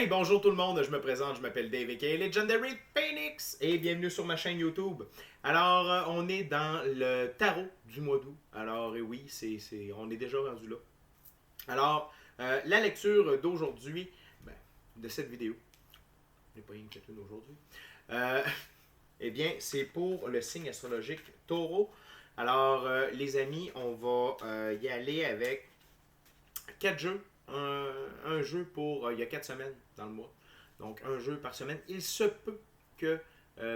Hey, bonjour tout le monde, je me présente, je m'appelle Dave aka Legendary Phoenix et bienvenue sur ma chaîne YouTube. Alors, on est dans le tarot du mois d'août. Alors, oui, on est déjà rendu là. Alors, la lecture d'aujourd'hui, ben, de cette vidéo, n'est pas une une aujourd'hui, euh, eh bien, c'est pour le signe astrologique Taureau. Alors, les amis, on va y aller avec 4 jeux. Un jeu pour. Il y a 4 semaines dans le mois. Donc, un jeu par semaine. Il se peut que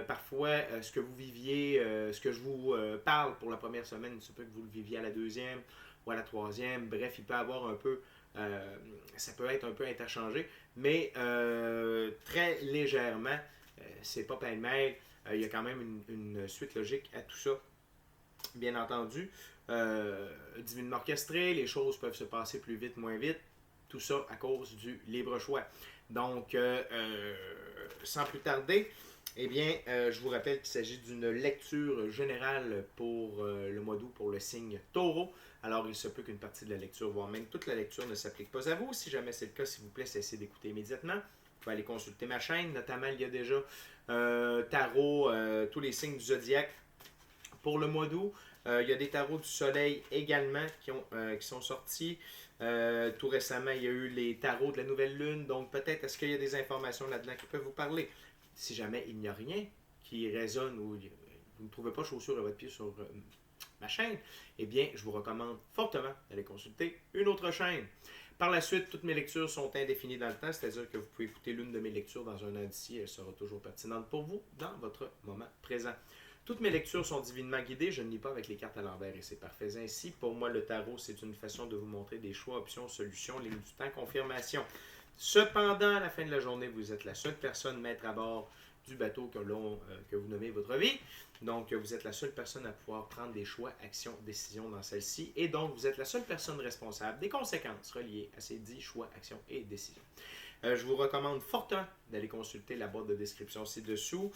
parfois, ce que vous viviez, ce que je vous parle pour la première semaine, il se peut que vous le viviez à la deuxième ou à la troisième. Bref, il peut avoir un peu. Ça peut être un peu interchangé, mais très légèrement, c'est pas pêle-mêle. Il y a quand même une suite logique à tout ça, bien entendu. Divinement orchestré, les choses peuvent se passer plus vite, moins vite. Tout ça à cause du libre choix. Donc, sans plus tarder, eh bien, je vous rappelle qu'il s'agit d'une lecture générale pour le mois d'août pour le signe Taureau. Alors, il se peut qu'une partie de la lecture, voire même toute la lecture, ne s'applique pas à vous. Si jamais c'est le cas, s'il vous plaît, cessez d'écouter immédiatement. Vous pouvez aller consulter ma chaîne. Notamment, il y a déjà tarot, tous les signes du zodiaque pour le mois d'août. Il y a des tarots du soleil également qui sont sortis. Tout récemment, il y a eu les tarots de la nouvelle lune. Donc, peut-être est-ce qu'il y a des informations là-dedans qui peuvent vous parler. Si jamais il n'y a rien qui résonne ou vous ne trouvez pas chaussure à votre pied sur ma chaîne, eh bien, je vous recommande fortement d'aller consulter une autre chaîne. Par la suite, toutes mes lectures sont indéfinies dans le temps, c'est-à-dire que vous pouvez écouter l'une de mes lectures dans un an d'ici, elle sera toujours pertinente pour vous dans votre moment présent. Toutes mes lectures sont divinement guidées, je ne lis pas avec les cartes à l'envers et c'est parfait ainsi. Pour moi, le tarot, c'est une façon de vous montrer des choix, options, solutions, ligne du temps, confirmation. Cependant, à la fin de la journée, vous êtes la seule personne maître à bord du bateau que vous nommez votre vie. Donc, vous êtes la seule personne à pouvoir prendre des choix, actions, décisions dans celle-ci. Et donc, vous êtes la seule personne responsable des conséquences reliées à ces 10 choix, actions et décisions. Je vous recommande fortement d'aller consulter la boîte de description ci-dessous.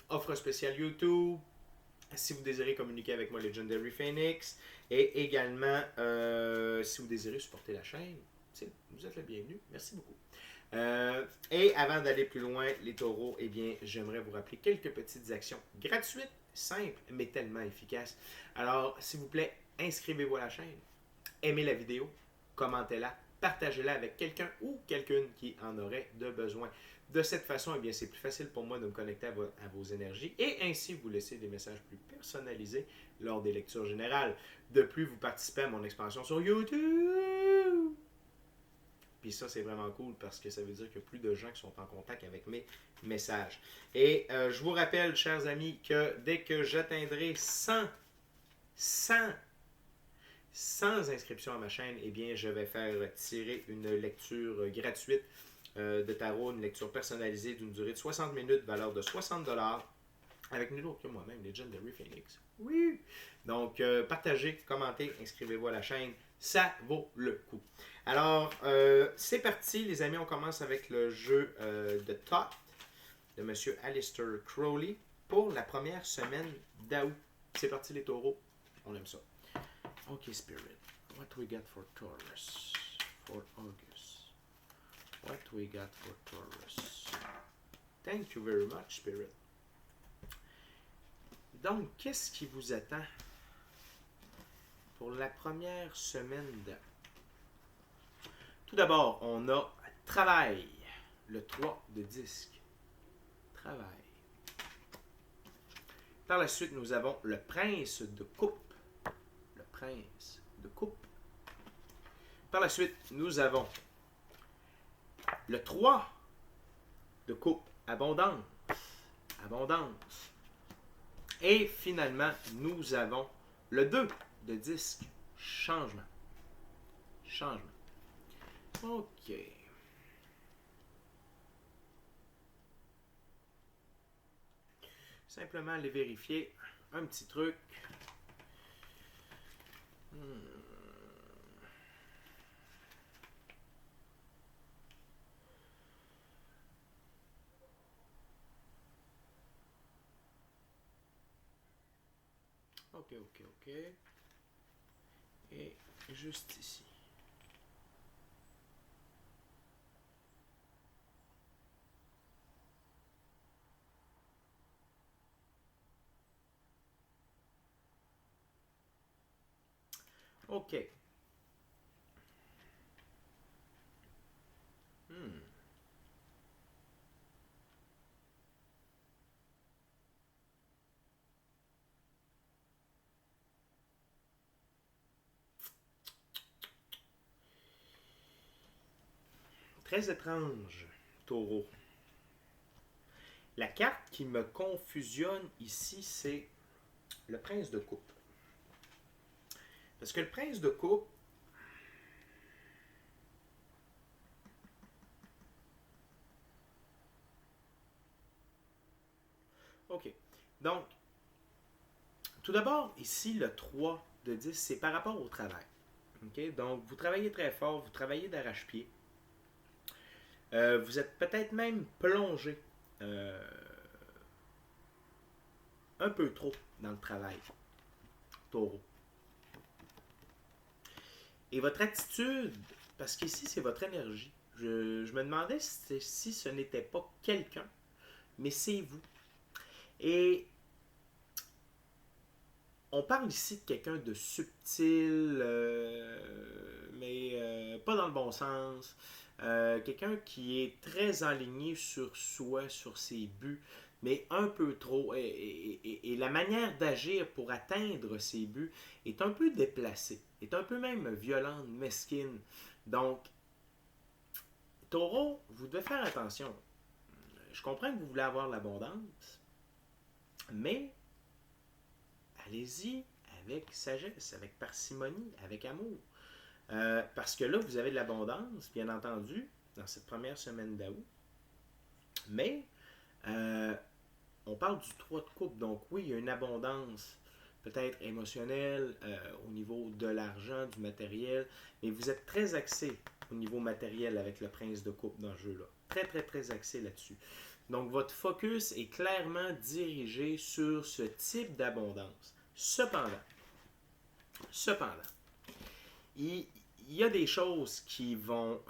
Offre spéciale YouTube, si vous désirez communiquer avec moi, Legendary Phoenix. Et également, si vous désirez supporter la chaîne, vous êtes le bienvenu. Merci beaucoup. Et avant d'aller plus loin, les taureaux, eh bien, j'aimerais vous rappeler quelques petites actions gratuites, simples, mais tellement efficaces. Alors, s'il vous plaît, inscrivez-vous à la chaîne, aimez la vidéo, commentez-la, partagez-la avec quelqu'un ou quelqu'une qui en aurait de besoin. De cette façon, eh bien, c'est plus facile pour moi de me connecter à vos énergies et ainsi vous laisser des messages plus personnalisés lors des lectures générales. De plus, vous participez à mon expansion sur YouTube. Puis ça, c'est vraiment cool parce que ça veut dire qu'il y a plus de gens qui sont en contact avec mes messages. Et je vous rappelle, chers amis, que dès que j'atteindrai 100 sans inscription à ma chaîne, eh bien, je vais faire tirer une lecture gratuite de tarot, une lecture personnalisée d'une durée de 60 minutes, valeur de 60$, avec nul autre que moi-même, Legendary Phoenix. Oui! Donc, partagez, commentez, inscrivez-vous à la chaîne, ça vaut le coup. Alors, c'est parti, les amis, on commence avec le jeu de Thoth de M. Aleister Crowley pour la première semaine d'août. C'est parti, les taureaux, on aime ça. Okay, Spirit, what we got for Taurus for August? What we got for Taurus? Thank you very much, Spirit. Donc, qu'est-ce qui vous attend pour la première semaine d'août? Tout d'abord, on a travail, le 3 de disque. Travail. Par la suite, nous avons le prince de coupe. Prince de coupe. Par la suite, nous avons le 3 de coupe, abondance. Abondance. Et finalement, nous avons le 2 de disque, changement. Changement. OK. Simplement aller vérifier un petit truc. OK. Et juste ici. OK. Hmm. Très étrange, taureau. La carte qui me confusionne ici, c'est le prince de coupe. Parce que le prince de coupe, OK. Donc, tout d'abord, ici, le 3 de 10, c'est par rapport au travail. OK? Donc, vous travaillez très fort, vous travaillez d'arrache-pied. Vous êtes peut-être même plongé euh, un peu trop dans le travail, taureau. Et votre attitude, parce qu'ici, c'est votre énergie. Je me demandais si ce n'était pas quelqu'un, mais c'est vous. Et on parle ici de quelqu'un de subtil, mais pas dans le bon sens. Quelqu'un qui est très aligné sur soi, sur ses buts, mais un peu trop. Et la manière d'agir pour atteindre ses buts est un peu déplacée, est un peu même violente, mesquine. Donc, Taureau, vous devez faire attention. Je comprends que vous voulez avoir l'abondance, mais allez-y avec sagesse, avec parcimonie, avec amour. Parce que là, vous avez de l'abondance, bien entendu, dans cette première semaine d'août. Mais euh, on parle du 3 de coupe. Donc oui, il y a une abondance peut-être émotionnelle au niveau de l'argent, du matériel. Mais vous êtes très axé au niveau matériel avec le prince de coupe dans le jeu-là. Très, très, très axé là-dessus. Donc votre focus est clairement dirigé sur ce type d'abondance. Cependant, il, il y a des choses qui vont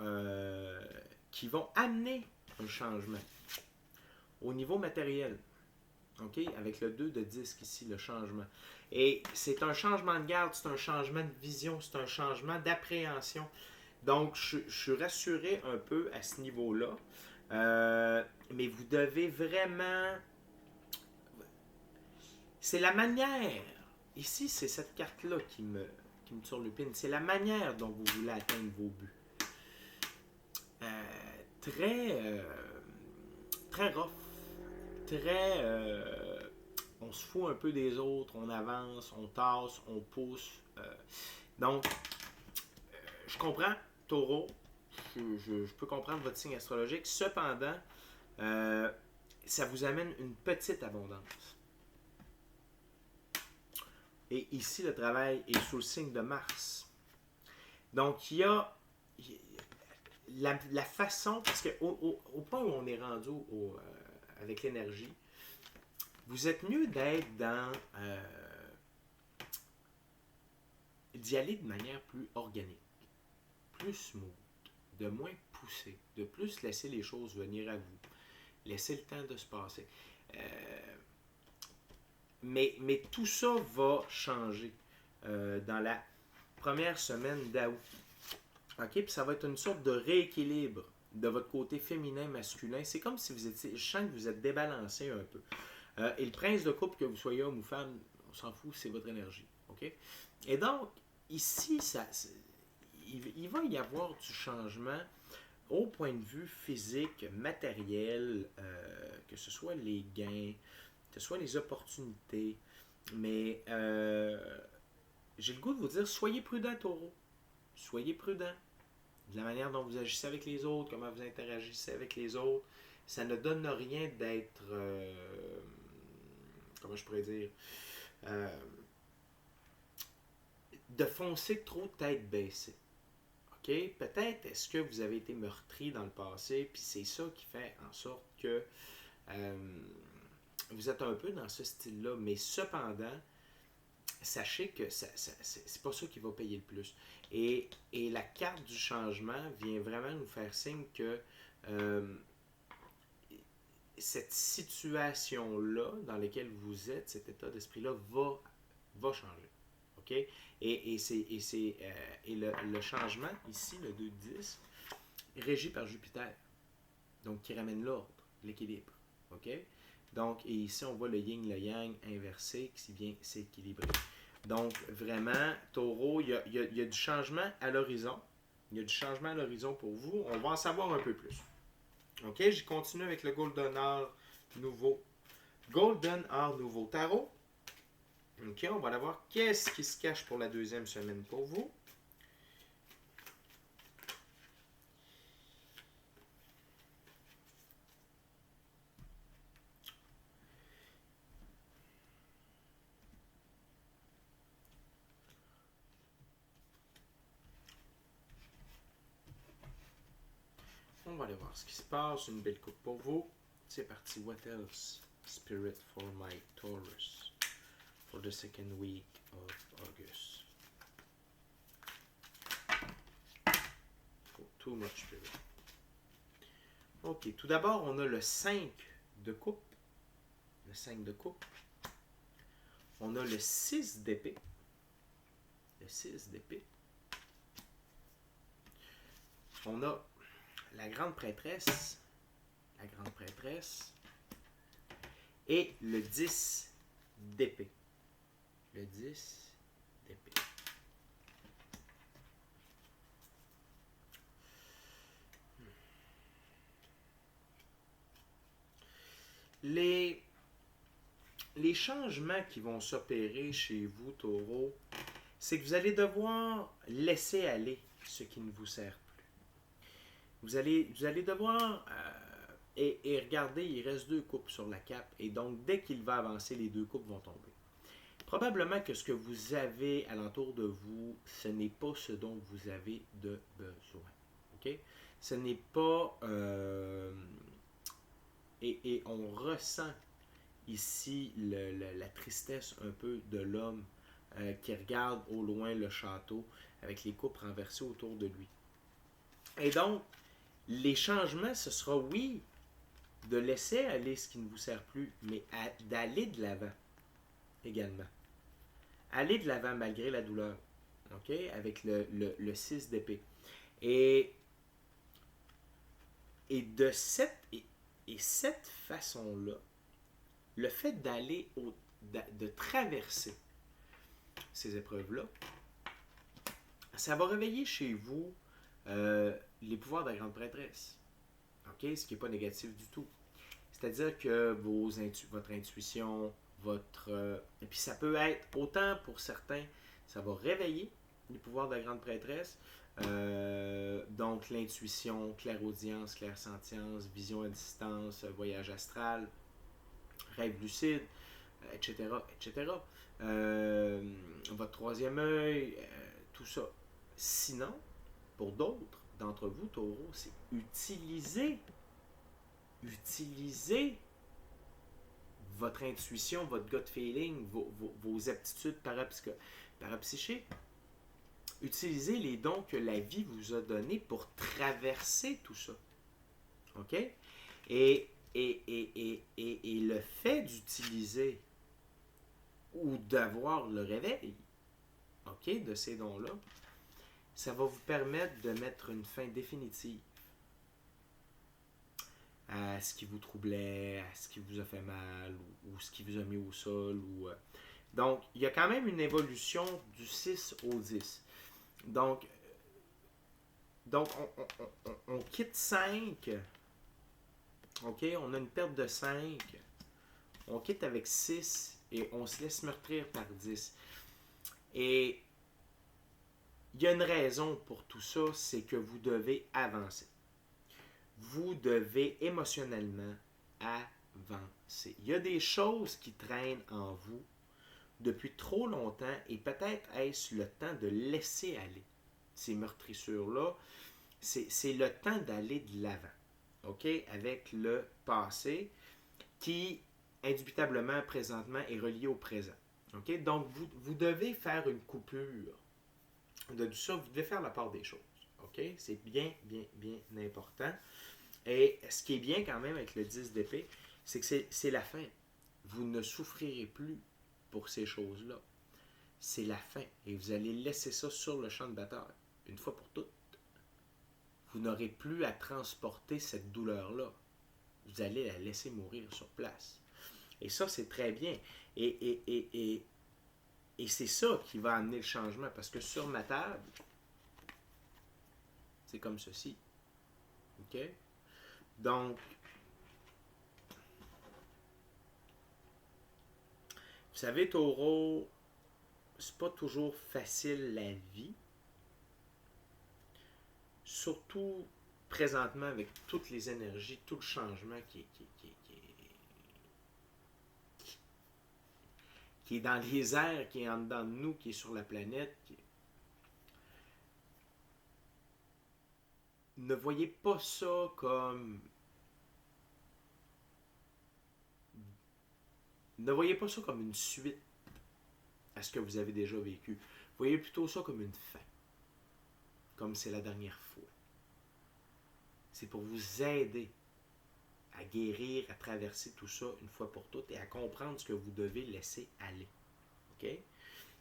amener un changement au niveau matériel. OK? Avec le 2 de disque ici, le changement. Et c'est un changement de garde, c'est un changement de vision, c'est un changement d'appréhension. Donc, je suis rassuré un peu à ce niveau-là. Mais vous devez vraiment... C'est la manière. Ici, c'est cette carte-là qui me turlupine. C'est la manière dont vous voulez atteindre vos buts. Euh, très, très rough, très, on se fout un peu des autres, on avance, on tasse, on pousse. Donc, je comprends, Taureau, je peux comprendre votre signe astrologique. Cependant, euh, ça vous amène une petite abondance. Et ici, le travail est sous le signe de Mars. Donc, il y a la façon, parce qu'au point où on est rendu avec l'énergie, vous êtes mieux d'être dans d'y aller de manière plus organique, plus smooth, de moins poussé, de plus laisser les choses venir à vous, laisser le temps de se passer. Euh, mais tout ça va changer dans la première semaine d'août. OK? Puis ça va être une sorte de rééquilibre de votre côté féminin, masculin. C'est comme si vous étiez. Je sens que vous êtes débalancé un peu. Et le prince de coupe, que vous soyez homme ou femme, on s'en fout, c'est votre énergie. OK? Et donc, ici, il va y avoir du changement au point de vue physique, matériel, que ce soit les gains, que ce soit les opportunités. Mais j'ai le goût de vous dire, soyez prudent, taureau. Soyez prudent. De la manière dont vous agissez avec les autres, comment vous interagissez avec les autres, ça ne donne rien d'être, comment je pourrais dire, euh, de foncer trop tête baissée. OK? Peut-être est-ce que vous avez été meurtri dans le passé, puis c'est ça qui fait en sorte que vous êtes un peu dans ce style-là, mais cependant, sachez que c'est pas ça qui va payer le plus. Et la carte du changement vient vraiment nous faire signe que euh, cette situation-là dans laquelle vous êtes, cet état d'esprit-là, va changer. OK? OK? Et le changement, ici, le 2 de 10, régi par Jupiter. Donc, qui ramène l'ordre, l'équilibre. OK? Donc, et ici, on voit le yin, le yang inversé qui vient s'équilibrer. Donc, vraiment, Taureau, il y a du changement à l'horizon. Il y a du changement à l'horizon pour vous. On va en savoir un peu plus. OK? Je continue avec le Golden Hour nouveau. Golden Hour nouveau tarot. OK? On va aller voir qu'est-ce qui se cache pour la deuxième semaine pour vous. On va aller voir ce qui se passe. Une belle coupe pour vous. C'est parti. What else? Spirit for my Taurus. For the second week of August. Oh, too much spirit. Ok. Tout d'abord, on a le 5 de coupe. Le 5 de coupe. On a le 6 d'épée. Le 6 d'épée. On a la grande prêtresse. La grande prêtresse. Et le 10 d'épée. Le 10 d'épée. Les changements qui vont s'opérer chez vous, Taureau, c'est que vous allez devoir laisser aller ce qui ne vous sert plus. Vous allez devoir... et regardez, il reste 2 coupes sur la cape. Et donc, dès qu'il va avancer, les 2 coupes vont tomber. Probablement que ce que vous avez alentour de vous, ce n'est pas ce dont vous avez de besoin. OK? Ce n'est pas... et on ressent ici la tristesse un peu de l'homme qui regarde au loin le château avec les coupes renversées autour de lui. Et donc, les changements, ce sera oui, de laisser aller ce qui ne vous sert plus, mais d'aller de l'avant également. Aller de l'avant malgré la douleur. OK? Avec le 6 d'épée. Et de cette façon-là, le fait de traverser ces épreuves-là, ça va réveiller chez vous les pouvoirs de la grande prêtresse. OK? Ce qui n'est pas négatif du tout. C'est-à-dire que votre intuition, et puis ça peut être, autant pour certains, ça va réveiller les pouvoirs de la grande prêtresse. Donc l'intuition, clairaudience, clairsentience, vision à distance, voyage astral, rêve lucide, etc., etc. Votre troisième œil, tout ça. Sinon, pour d'autres d'entre vous, Taureau, c'est utiliser votre intuition, votre gut feeling, vos aptitudes parapsychiques. Utilisez les dons que la vie vous a donnés pour traverser tout ça. OK? Et le fait d'utiliser ou d'avoir le réveil, OK, de ces dons-là, ça va vous permettre de mettre une fin définitive à ce qui vous troublait, à ce qui vous a fait mal, ou ce qui vous a mis au sol. Donc, il y a quand même une évolution du 6 au 10. Donc on quitte 5. OK? On a une perte de 5. On quitte avec 6 et on se laisse meurtrir par 10. Et il y a une raison pour tout ça, c'est que vous devez avancer. Vous devez émotionnellement avancer. Il y a des choses qui traînent en vous depuis trop longtemps et peut-être est-ce le temps de laisser aller ces meurtrissures-là. C'est le temps d'aller de l'avant, OK, avec le passé qui, indubitablement, présentement, est relié au présent. OK? Donc, vous devez faire une coupure de tout ça. Vous devez faire la part des choses. OK? C'est bien, bien, bien important. Et ce qui est bien quand même avec le 10 d'épée, c'est que c'est la fin. Vous ne souffrirez plus pour ces choses-là. c'est la fin. Et vous allez laisser ça sur le champ de bataille, une fois pour toutes. Vous n'aurez plus à transporter cette douleur-là. Vous allez la laisser mourir sur place. Et ça, c'est très bien. Et c'est ça qui va amener le changement. Parce que sur ma table, c'est comme ceci. OK? Donc, vous savez, Taureau, c'est pas toujours facile la vie. Surtout présentement avec toutes les énergies, tout le changement qui est dans les airs, qui est en dedans de nous, qui est sur la planète. Ne voyez pas ça comme... Ne voyez pas ça comme une suite à ce que vous avez déjà vécu. Voyez plutôt ça comme une fin. Comme c'est la dernière fois. C'est pour vous aider à guérir, à traverser tout ça une fois pour toutes et à comprendre ce que vous devez laisser aller. OK?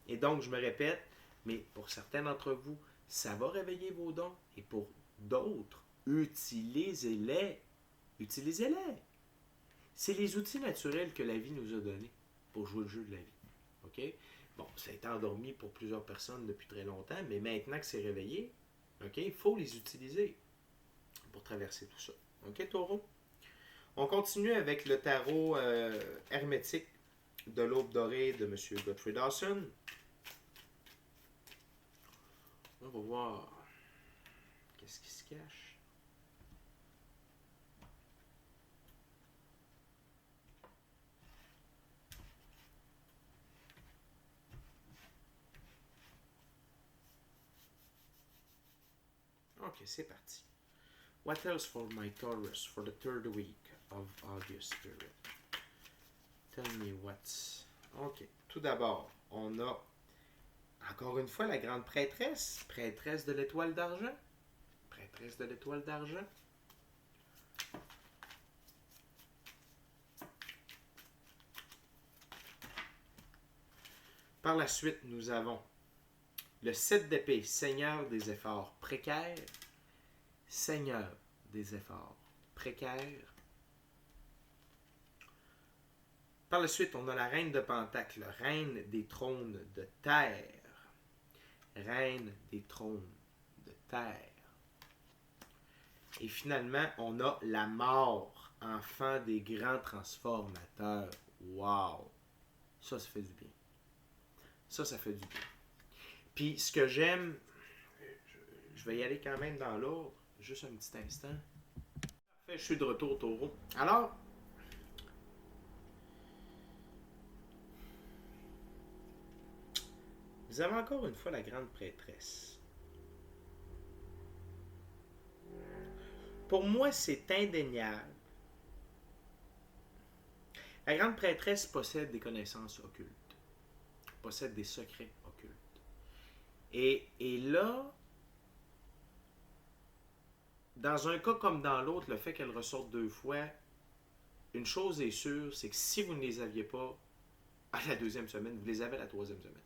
Et donc, je me répète, mais pour certains d'entre vous, ça va réveiller vos dons. Et pour d'autres, utilisez-les. Utilisez-les. C'est les outils naturels que la vie nous a donnés pour jouer le jeu de la vie. OK? Bon, ça a été endormi pour plusieurs personnes depuis très longtemps, mais maintenant que c'est réveillé, OK, il faut les utiliser pour traverser tout ça. OK, Taureau? On continue avec le tarot hermétique de l'Aube dorée de M. Godfrey Dawson. On va voir qu'est-ce qui se cache. Ok, c'est parti. What else for my Taurus for the third week of August, Spirit? Tell me what's... Ok, tout d'abord, on a encore une fois la grande prêtresse, prêtresse de l'étoile d'argent. Prêtresse de l'étoile d'argent. Par la suite, nous avons le 7 d'épée, Seigneur des efforts précaires. Seigneur des efforts précaires. Par la suite, on a la reine de Pentacle, reine des trônes de terre. Reine des trônes de terre. Et finalement, on a la mort, enfant des grands transformateurs. Wow! Ça fait du bien. Ça fait du bien. Puis ce que j'aime, je vais y aller quand même dans l'ordre, juste un petit instant. Parfait, je suis de retour, Taureau. Alors, vous avez encore une fois la grande prêtresse. Pour moi, c'est indéniable. La grande prêtresse possède des connaissances occultes, possède des secrets occultes. Et là, dans un cas comme dans l'autre, le fait qu'elle ressorte 2 fois, une chose est sûre, c'est que si vous ne les aviez pas à la 2e semaine, vous les avez à la 3e semaine.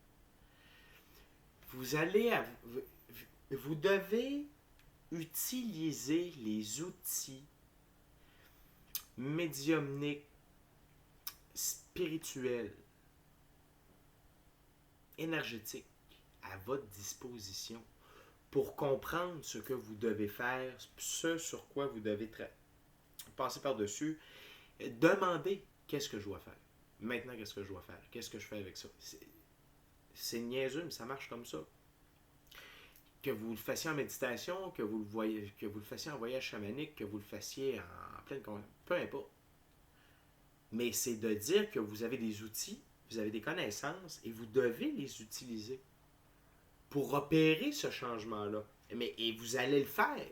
Vous devez utiliser les outils médiumniques, spirituels, énergétiques à votre disposition pour comprendre ce que vous devez faire, ce sur quoi vous devez passer par-dessus. Demandez qu'est-ce que je dois faire. Maintenant, qu'est-ce que je dois faire? Qu'est-ce que je fais avec ça? C'est niaiseux, mais ça marche comme ça. Que vous le fassiez en méditation, que vous le fassiez en voyage chamanique, que vous le fassiez en pleine... Peu importe. Mais c'est de dire que vous avez des outils, vous avez des connaissances, et vous devez les utiliser pour opérer ce changement-là. Et vous allez le faire.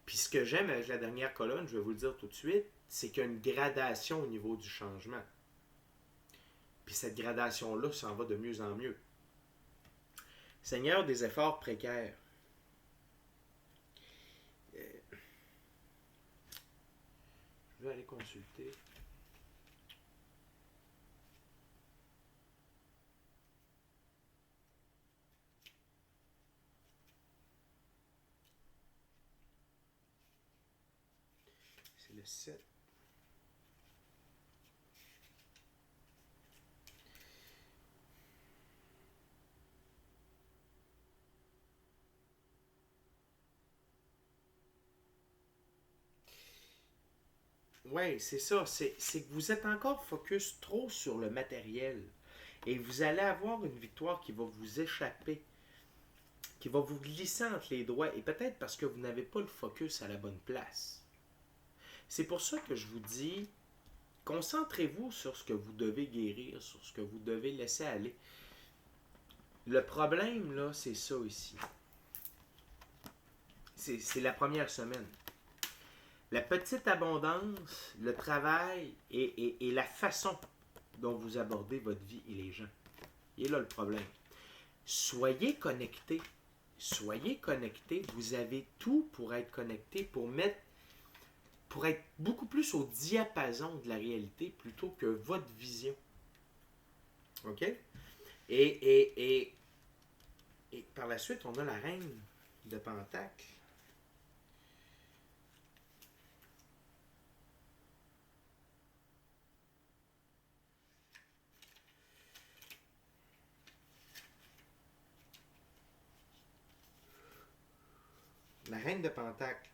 Puis ce que j'aime avec la dernière colonne, je vais vous le dire tout de suite, c'est qu'il y a une gradation au niveau du changement. Puis cette gradation-là s'en va de mieux en mieux. Seigneur des efforts précaires. Je vais aller consulter. 7. Ouais, c'est ça. C'est que vous êtes encore focus trop sur le matériel. Et vous allez avoir une victoire qui va vous échapper, qui va vous glisser entre les doigts. Et peut-être parce que vous n'avez pas le focus à la bonne place. C'est pour ça que je vous dis, concentrez-vous sur ce que vous devez guérir, sur ce que vous devez laisser aller. Le problème, là, c'est ça ici. C'est la première semaine. La petite abondance, le travail et la façon dont vous abordez votre vie et les gens. Et là le problème. Soyez connectés. Soyez connectés. Vous avez tout pour être connecté, pour être beaucoup plus au diapason de la réalité plutôt que votre vision. OK? Et par la suite, on a la reine de Pentacle. La reine de Pentacle.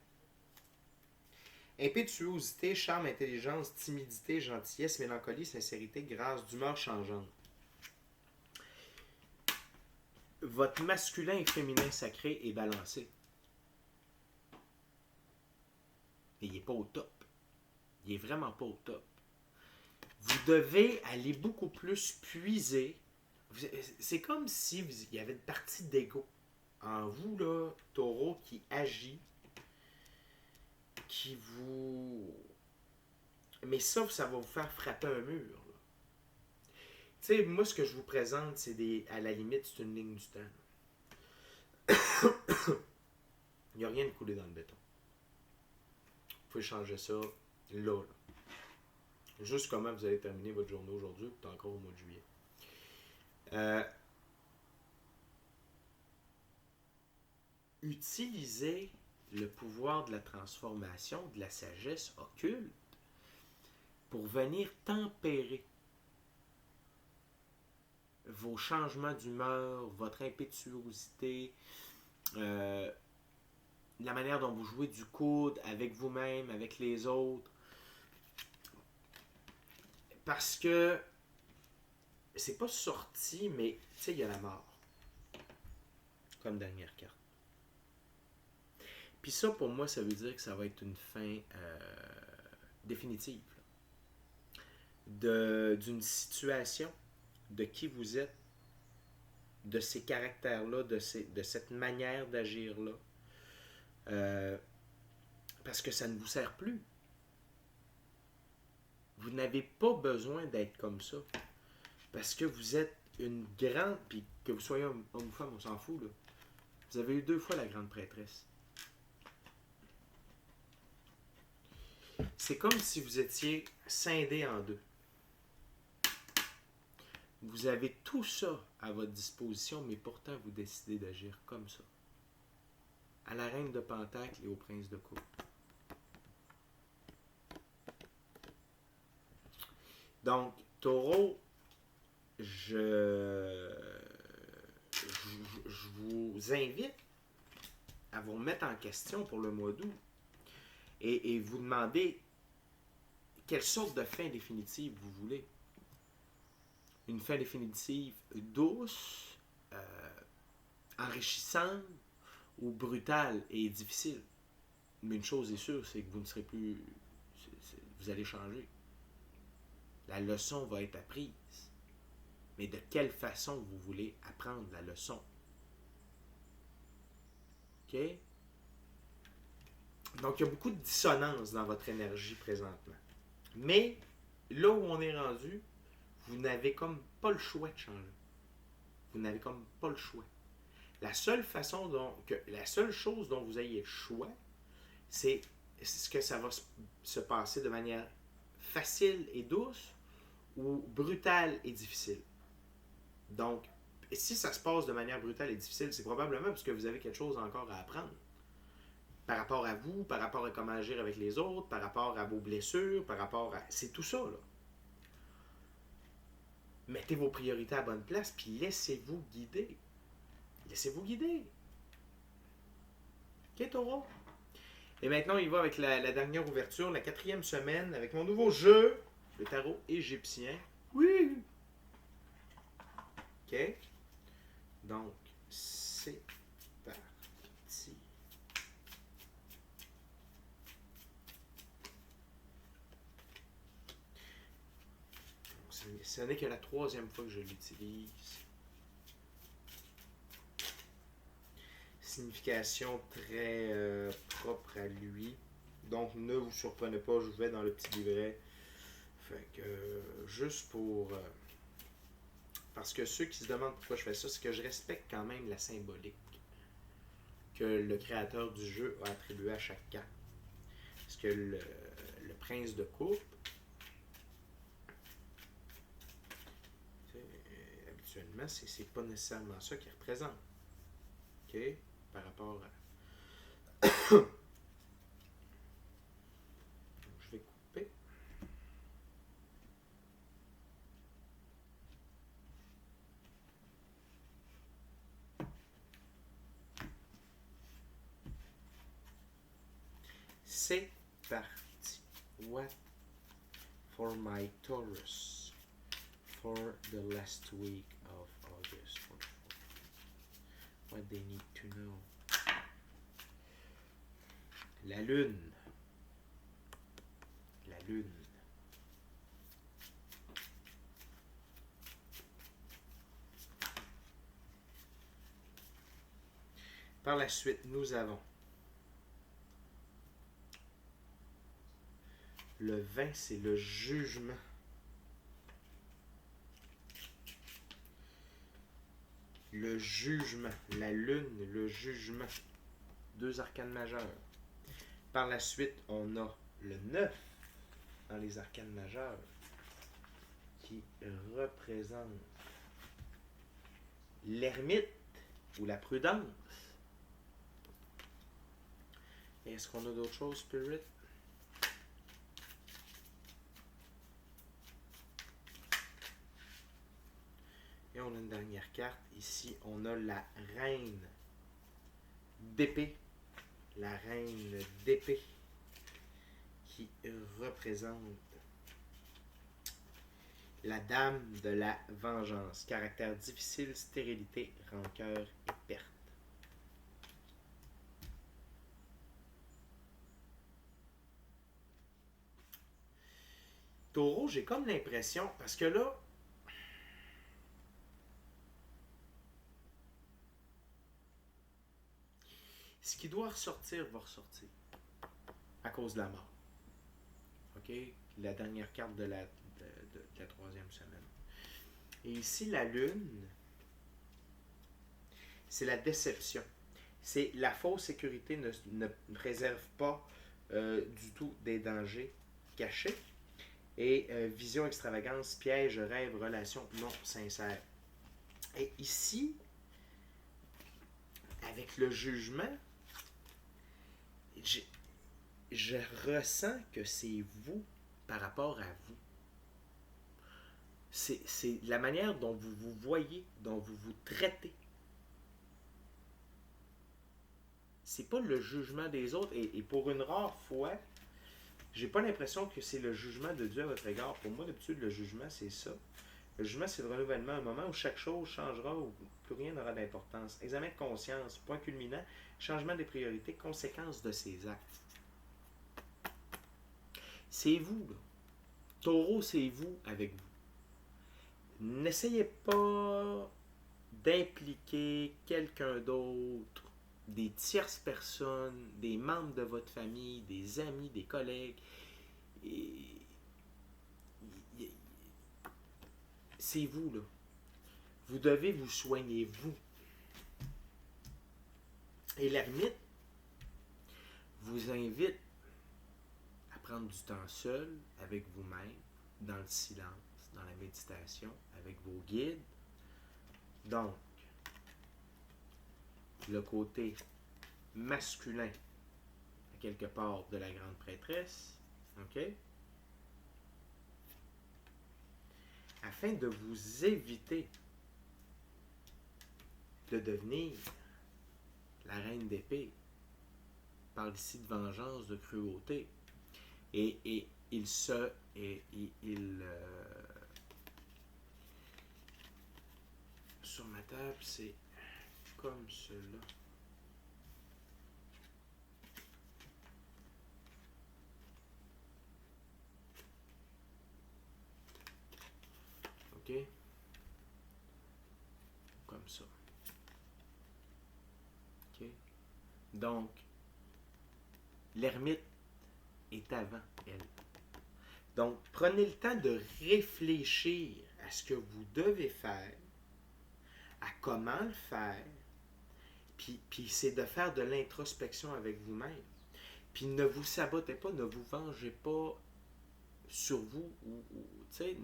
Impétuosité, charme, intelligence, timidité, gentillesse, mélancolie, sincérité, grâce, d'humeur changeante. Votre masculin et féminin sacré est balancé. Mais il n'est pas au top. Il n'est vraiment pas au top. Vous devez aller beaucoup plus puiser. C'est comme si il y avait une partie d'ego en vous, là, taureau, qui agit, qui vous... Mais ça va vous faire frapper un mur. Tu sais, moi, ce que je vous présente, c'est des... À la limite, c'est une ligne du temps. Il n'y a rien de coulé dans le béton. Vous pouvez changer ça là. Juste comment vous allez terminer votre journée aujourd'hui, puis encore au mois de juillet. Utilisez le pouvoir de la transformation, de la sagesse occulte, pour venir tempérer vos changements d'humeur, votre impétuosité, la manière dont vous jouez du coude avec vous-même, avec les autres. Parce que c'est pas sorti, mais tu sais, il y a la mort. Comme dernière carte. Puis ça, pour moi, ça veut dire que ça va être une fin définitive. D'une situation, de qui vous êtes, de ces caractères-là, de cette manière d'agir-là. Parce que ça ne vous sert plus. Vous n'avez pas besoin d'être comme ça. Parce que vous êtes une grande... Puis que vous soyez homme ou femme, on s'en fout, là. Vous avez eu 2 fois la grande prêtresse. C'est comme si vous étiez scindé en 2. Vous avez tout ça à votre disposition, mais pourtant vous décidez d'agir comme ça. À la reine de Pentacle et au prince de coupe. Donc, Taureau, je vous invite à vous remettre en question pour le mois d'août et vous demander quelle sorte de fin définitive vous voulez. Une fin définitive douce, enrichissante ou brutale et difficile. Mais une chose est sûre, c'est que vous ne serez plus... vous allez changer. La leçon va être apprise. Mais de quelle façon vous voulez apprendre la leçon? OK? Donc, il y a beaucoup de dissonance dans votre énergie présentement. Mais, là où on est rendu, vous n'avez comme pas le choix de changer. Vous n'avez comme pas le choix. La seule chose dont vous ayez le choix, c'est est-ce que ça va se passer de manière facile et douce ou brutale et difficile. Donc, si ça se passe de manière brutale et difficile, c'est probablement parce que vous avez quelque chose encore à apprendre. Par rapport à vous, par rapport à comment agir avec les autres, par rapport à vos blessures, par rapport à... C'est tout ça, là. Mettez vos priorités à la bonne place, puis laissez-vous guider. Laissez-vous guider. OK, Taureau? Et maintenant, il va avec la dernière ouverture, la 4e semaine, avec mon nouveau jeu, le tarot égyptien. Oui! OK? Donc, c'est parti. Ce n'est que la 3e fois que je l'utilise. Signification très propre à lui. Donc, ne vous surprenez pas, je vais dans le petit livret. Fait que, juste pour... parce que ceux qui se demandent pourquoi je fais ça, c'est que je respecte quand même la symbolique que le créateur du jeu a attribué à chaque carte. Parce que le prince de coupe, habituellement, c'est pas nécessairement ça qu'il représente. OK? Par rapport à... je vais couper. C'est parti. What for my Taurus for the last week of August? What they need to know. La lune. La lune. Par la suite, nous avons le 20, c'est le jugement. Le jugement. La lune, le jugement. 2 arcanes majeures. Par la suite, on a le 9 dans les arcanes majeures qui représente l'ermite ou la prudence. Est-ce qu'on a d'autres choses, Spirit? Et on a une dernière carte. Ici, on a la reine d'épée. La reine d'épée qui représente la dame de la vengeance. Caractère difficile, stérilité, rancœur et perte. Taureau, j'ai comme l'impression, parce que là, ce qui doit ressortir va ressortir à cause de la mort. OK? La dernière carte de la 3e semaine. Et ici, la lune, c'est la déception. C'est la fausse sécurité ne préserve pas du tout des dangers cachés. Et vision, extravagance, piège, rêve, relation non sincère. Et ici, avec le jugement, je ressens que c'est vous par rapport à vous. C'est la manière dont vous vous voyez, dont vous vous traitez. C'est pas le jugement des autres. Et pour une rare fois, j'ai pas l'impression que c'est le jugement de Dieu à votre égard. Pour moi, d'habitude, le jugement, c'est ça. Le jugement, c'est le renouvellement, un moment où chaque chose changera, où plus rien n'aura d'importance. Examen de conscience, point culminant, changement des priorités, conséquences de ses actes. C'est vous, là. Taureau, c'est vous avec vous. N'essayez pas d'impliquer quelqu'un d'autre, des tierces personnes, des membres de votre famille, des amis, des collègues. C'est vous, là. Vous devez vous soigner, vous. Et l'ermite vous invite à prendre du temps seul, avec vous-même, dans le silence, dans la méditation, avec vos guides. Donc, le côté masculin quelque part de la grande prêtresse. OK? Afin de vous éviter de devenir la reine d'épée. Parle ici de vengeance, de cruauté. Et il se... Et, il, sur ma table, c'est comme cela. OK? Comme ça. OK? Donc, l'ermite est avant elle. Donc, prenez le temps de réfléchir à ce que vous devez faire, à comment le faire, puis c'est de faire de l'introspection avec vous-même. Puis ne vous sabotez pas, ne vous vengez pas sur vous, ou tu sais,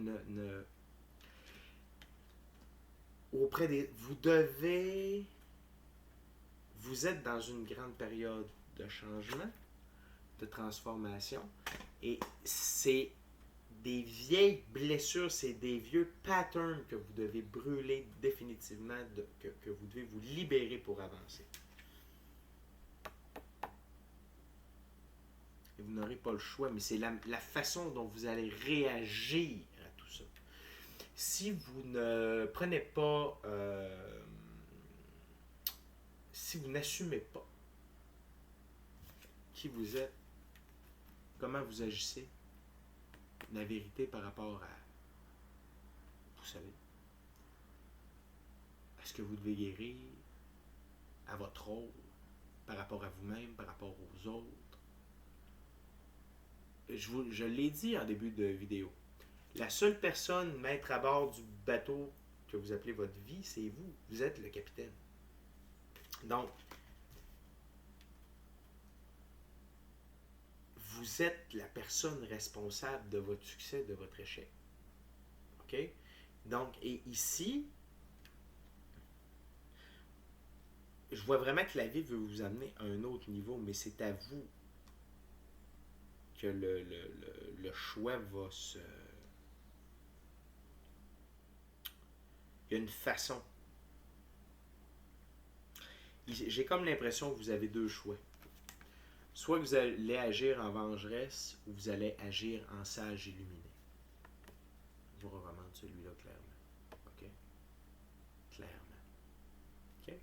auprès des... Vous êtes dans une grande période de changement, de transformation, et c'est des vieilles blessures, c'est des vieux patterns que vous devez brûler définitivement, que vous devez vous libérer pour avancer. Et vous n'aurez pas le choix, mais c'est la façon dont vous allez réagir à tout ça. Si vous ne prenez pas, si vous n'assumez pas qui vous êtes, comment vous agissez, la vérité par rapport à, vous savez, à ce que vous devez guérir, à votre rôle, par rapport à vous-même, par rapport aux autres. Je l'ai dit en début de vidéo. La seule personne maître à bord du bateau que vous appelez votre vie, c'est vous. Vous êtes le capitaine. Donc, vous êtes la personne responsable de votre succès, de votre échec. OK? Donc, et ici, je vois vraiment que la vie veut vous amener à un autre niveau, mais c'est à vous que le choix va se... Il y a une façon. J'ai comme l'impression que vous avez deux choix. Soit que vous allez agir en vengeresse, ou vous allez agir en sage illuminé. Je vous recommande celui-là clairement. OK? Clairement. OK?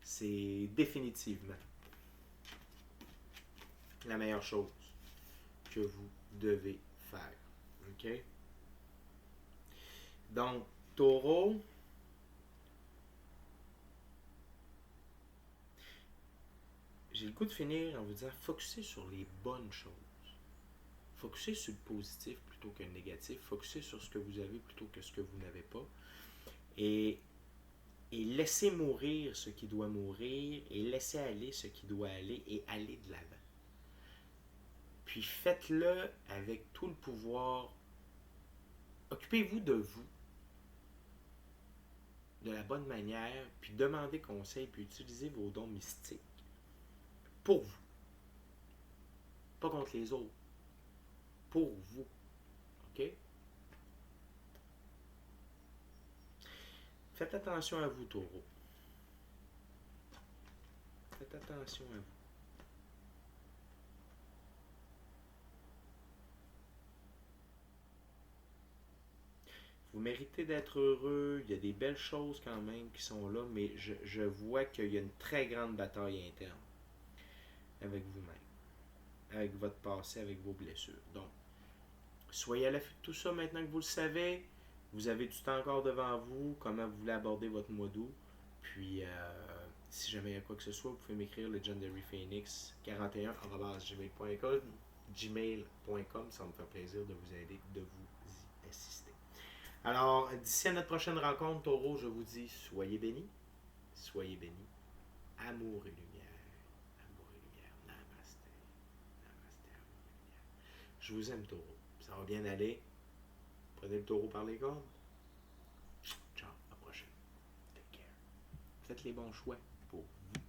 C'est définitivement la meilleure chose que vous devez faire. OK? Donc, Taureau, j'ai le goût de finir en vous disant, focussez sur les bonnes choses. Focussez sur le positif plutôt que le négatif. Focussez sur ce que vous avez plutôt que ce que vous n'avez pas. Et laissez mourir ce qui doit mourir et laissez aller ce qui doit aller et aller de l'avant. Puis faites-le avec tout le pouvoir. Occupez-vous de vous de la bonne manière, puis demandez conseil, puis utilisez vos dons mystiques pour vous. Pas contre les autres. Pour vous. OK? Faites attention à vous, Taureau. Faites attention à vous. Vous méritez d'être heureux. Il y a des belles choses quand même qui sont là, mais je vois qu'il y a une très grande bataille interne avec vous-même, avec votre passé, avec vos blessures. Donc, soyez à l'affût de tout ça maintenant que vous le savez. Vous avez du temps encore devant vous, comment vous voulez aborder votre mois d'août. Puis, si jamais il y a quoi que ce soit, vous pouvez m'écrire legendaryphoenix41@gmail.com. Ça me fait plaisir de vous aider, de vous y assister. Alors, d'ici à notre prochaine rencontre, Taureau, je vous dis, soyez bénis. Soyez bénis. Amour et lumière. Amour et lumière. Namasté. Namasté, amour et lumière. Je vous aime, Taureau. Ça va bien aller. Prenez le taureau par les cornes. Ciao, à la prochaine. Take care. Faites les bons choix. pour vous.